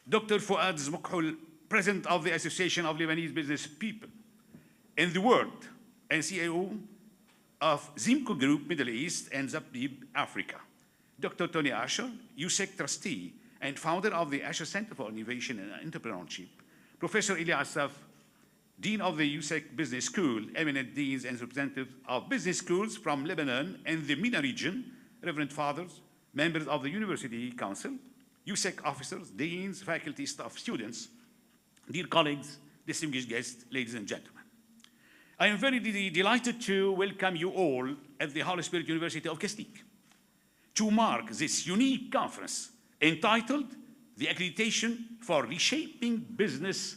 Dr. Fouad Zmokhul, President of the Association of Lebanese Business People in the world and CIO of Zimco Group Middle East and Zabib Africa. Dr. Tony Asher, USEK trustee and founder of the Asher Center for Innovation and Entrepreneurship. Professor Ili Assaf, Dean of the USEK Business School, eminent deans and representatives of business schools from Lebanon and the MENA region, Reverend Fathers, members of the University Council, USEK officers, deans, faculty, staff, students, dear colleagues, distinguished guests, ladies and gentlemen. I am very delighted to welcome you all at the Holy Spirit University of Kaslik to mark this unique conference entitled The Accreditation for Reshaping Business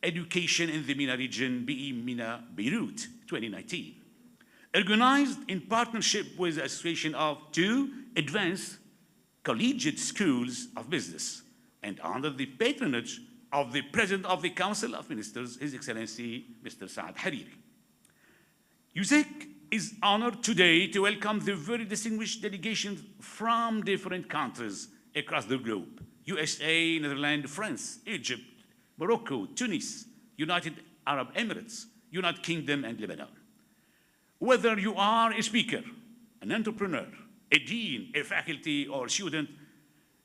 Education in the MENA region, BE MENA Beirut 2019. Organized in partnership with the Association of two advanced collegiate schools of business and under the patronage of the President of the Council of Ministers, His Excellency, Mr. Saad Hariri. USEK is honored today to welcome the very distinguished delegations from different countries across the globe: USA, Netherlands, France, Egypt, Morocco, Tunis, United Arab Emirates, United Kingdom, and Lebanon. Whether you are a speaker, an entrepreneur, a dean, a faculty, or student,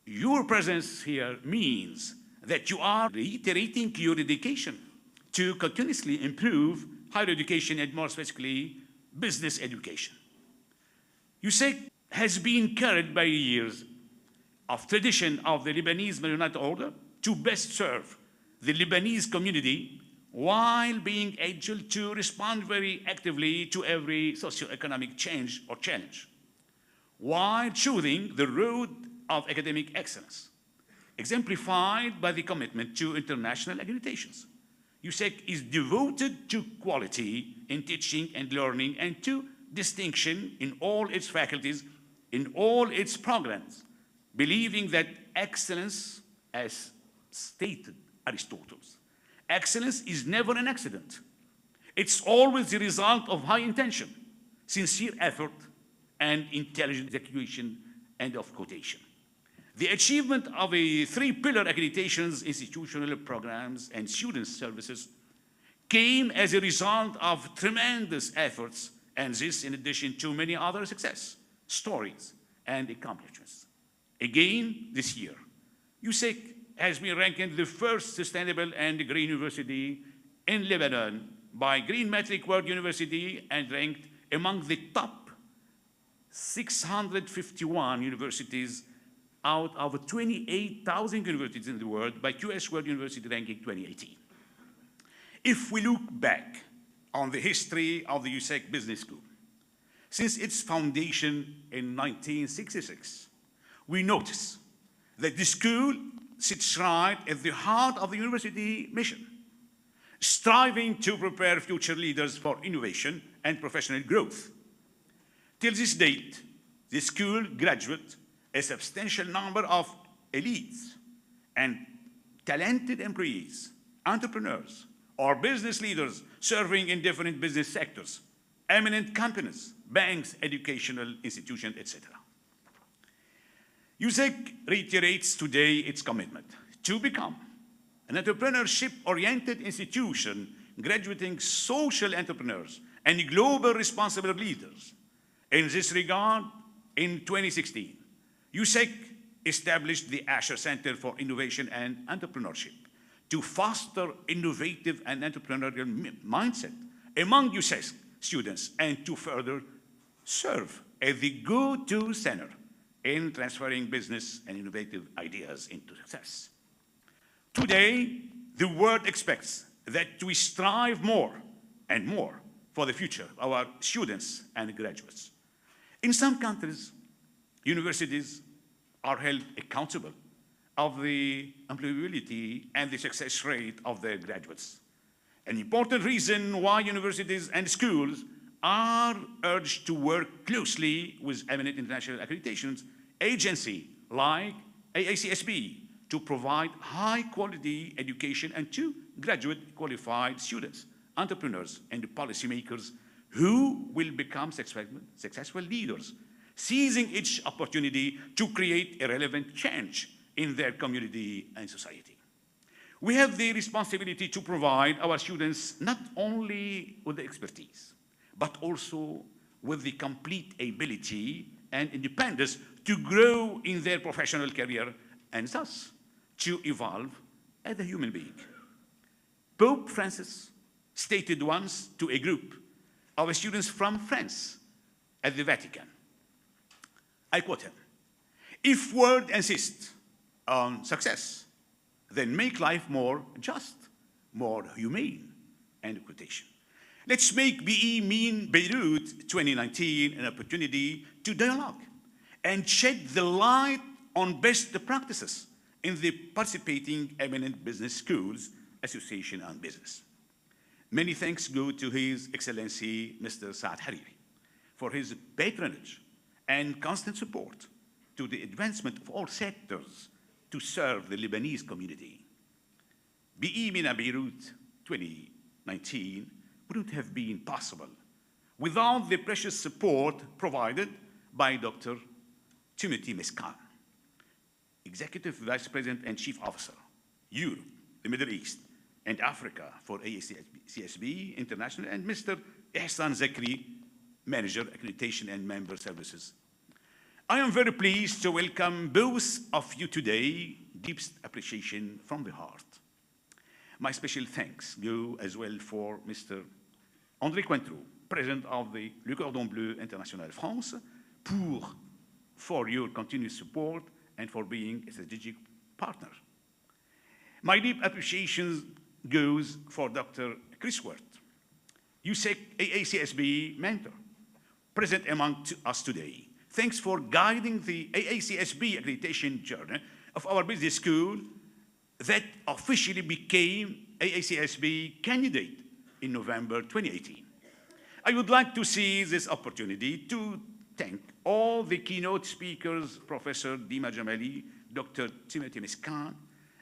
your presence here means that you are reiterating your dedication to continuously improve higher education and more specifically, business education. USEK has been carried by years of tradition of the Lebanese Maronite order to best serve the Lebanese community while being able to respond very actively to every socio-economic change or challenge, while choosing the road of academic excellence, exemplified by the commitment to international accreditations. USEK is devoted to quality in teaching and learning and to distinction in all its faculties, in all its programs, believing that excellence, as stated Aristotle, excellence is never an accident. It's always the result of high intention, sincere effort, and intelligent execution, end of quotation. The achievement of a three-pillar accreditations, institutional programs, and student services came as a result of tremendous efforts, and this in addition to many other success stories and accomplishments. Again, this year, USEK has been ranked the first sustainable and green university in Lebanon by Green Metric World University and ranked among the top 651 universities out of 28,000 universities in the world by QS World University Ranking 2018. If we look back on the history of the USEK Business School, since its foundation in 1966, we notice that the school sits right at the heart of the university mission, striving to prepare future leaders for innovation and professional growth. Till this date, the school graduates a substantial number of elites and talented employees, entrepreneurs, or business leaders serving in different business sectors, eminent companies, banks, educational institutions, etc. USEK reiterates today its commitment to become an entrepreneurship-oriented institution graduating social entrepreneurs and global responsible leaders. In this regard, in 2016, USEK established the Asher Center for Innovation and Entrepreneurship to foster innovative and entrepreneurial mindset among USEK students and to further serve as the go-to center in transferring business and innovative ideas into success. Today, the world expects that we strive more and more for the future of our students and graduates. In some countries, universities are held accountable of the employability and the success rate of their graduates. An important reason why universities and schools are urged to work closely with eminent international accreditations agencies like AICSB to provide high-quality education and to graduate qualified students, entrepreneurs, and policymakers who will become successful leaders, seizing each opportunity to create a relevant change in their community and society. We have the responsibility to provide our students not only with the expertise, but also with the complete ability and independence to grow in their professional career and thus to evolve as a human being. Pope Francis stated once to a group of students from France at the Vatican, I quote him, "If world insists on success, then make life more just, more humane," end of quotation. Let's make BE Mean Beirut 2019 an opportunity to dialogue and shed the light on best practices in the participating eminent business schools, association and business. Many thanks go to His Excellency Mr. Saad Hariri for his patronage and constant support to the advancement of all sectors to serve the Lebanese community. BE MENA Beirut 2019 wouldn't have been possible without the precious support provided by Dr. Timothy Meskan, Executive Vice President and Chief Officer, Europe, the Middle East, and Africa for AACSB International, and Mr. Ihsan Zakri, Manager, Accreditation and Member Services. I am very pleased to welcome both of you today. Deepest appreciation from the heart. My special thanks go as well for Mr. André Cointreau, President of the Le Cordon Bleu International France, for your continued support and for being a strategic partner. My deep appreciation goes for Dr. Chris Wirth, USEK AACSB mentor, present among us today. Thanks for guiding the AACSB accreditation journey of our business school that officially became AACSB candidate in November 2018. I would like to seize this opportunity to thank all the keynote speakers, Professor Dima Jamali, Dr. Timothy Meskan,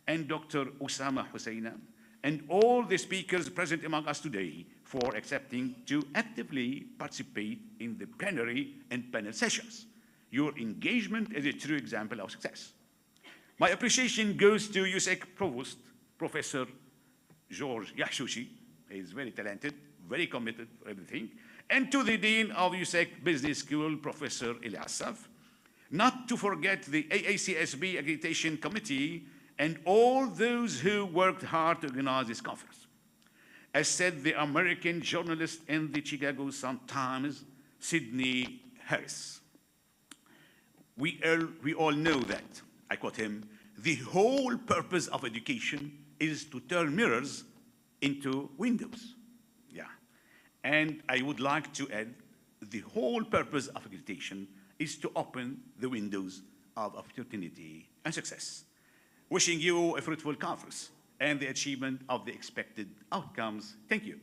and Dr. Osama Husseina, and all the speakers present among us today for accepting to actively participate in the plenary and panel sessions. Your engagement is a true example of success. My appreciation goes to USEK Provost, Professor George Yahshushi. He is very talented, very committed for everything. And to the Dean of USEK Business School, Professor Ilyasov. Not to forget the AACSB Accreditation Committee and all those who worked hard to organize this conference. As said the American journalist in the Chicago Sun-Times, Sidney Harris, we all know that, I quote him, "The whole purpose of education is to turn mirrors into windows." Yeah. And I would like to add, the whole purpose of accreditation is to open the windows of opportunity and success. Wishing you a fruitful conference and the achievement of the expected outcomes. Thank you.